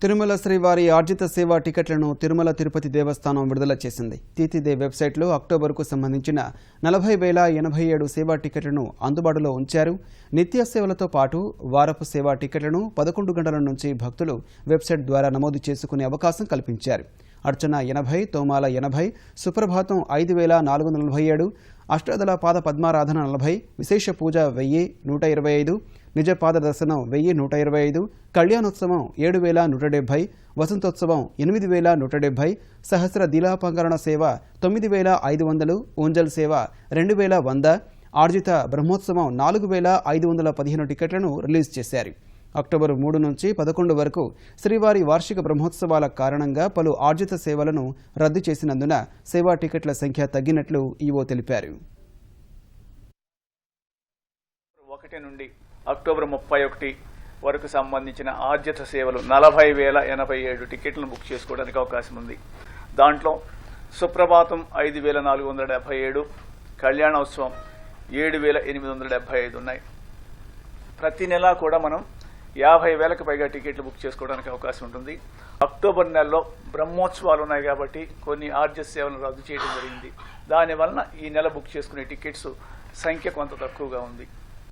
తిరుమల శ్రీవారి ఆర్జిత సేవా టికెట్లను తిరుమల తిరుపతి దేవస్థానం విడుదల చేసింది. టీటీడీ వెబ్సైట్లో అక్టోబర్కు సంబంధించిన 40,087 సేవా టికెట్లను అందుబాటులో ఉంచారు. నిత్య సేవలతో పాటు వారపు సేవా టికెట్లను 11 గంటల నుంచి భక్తులు వెబ్సైట్ ద్వారా నమోదు చేసుకునే అవకాశం కల్పించారు. అర్చన 80, తోమాల 80, సుప్రభాతం 5,447, అష్టాదళ పాద పద్మారాధన 40, విశేష పూజ 1000, 125, నిజపాద దర్శనం 1125, కళ్యాణోత్సవం 7,170, వసంతోత్సవం 8,170, సహస్ర దిలాపంకరణ సేవ 9,500, ఊంజల్ సేవ 2,100, ఆర్జిత బ్రహ్మోత్సవం 4,515 టికెట్లను రిలీజ్ చేశారు. అక్టోబర్ 3 నుంచి 11 వరకు శ్రీవారి వార్షిక బ్రహ్మోత్సవాల కారణంగా పలు ఆర్జిత సేవలను రద్దు చేసినందున సేవా టికెట్ల సంఖ్య తగ్గినట్లు ఈవో తెలిపారు. 1 నుండి అక్టోబర్ 31 వరకు సంబంధించిన ఆర్జిత సేవలు 40,087 టికెట్లను బుక్ చేసుకోవడానికి అవకాశం ఉంది. దాంట్లో సుప్రభాతం 5,477, కళ్యాణోత్సవం 7,875 ఉన్నాయి. ప్రతి నెల కూడా మనం 50,000కు పైగా టికెట్లు బుక్ చేసుకోవడానికి అవకాశం ఉంటుంది. అక్టోబర్ నెలలో బ్రహ్మోత్సవాలు ఉన్నాయి కాబట్టి కొన్ని ఆర్జిత సేవలను రద్దు చేయడం జరిగింది. దానివలన ఈ నెల బుక్ చేసుకునే టికెట్స్ సంఖ్య కొంత తక్కువగా ఉంది.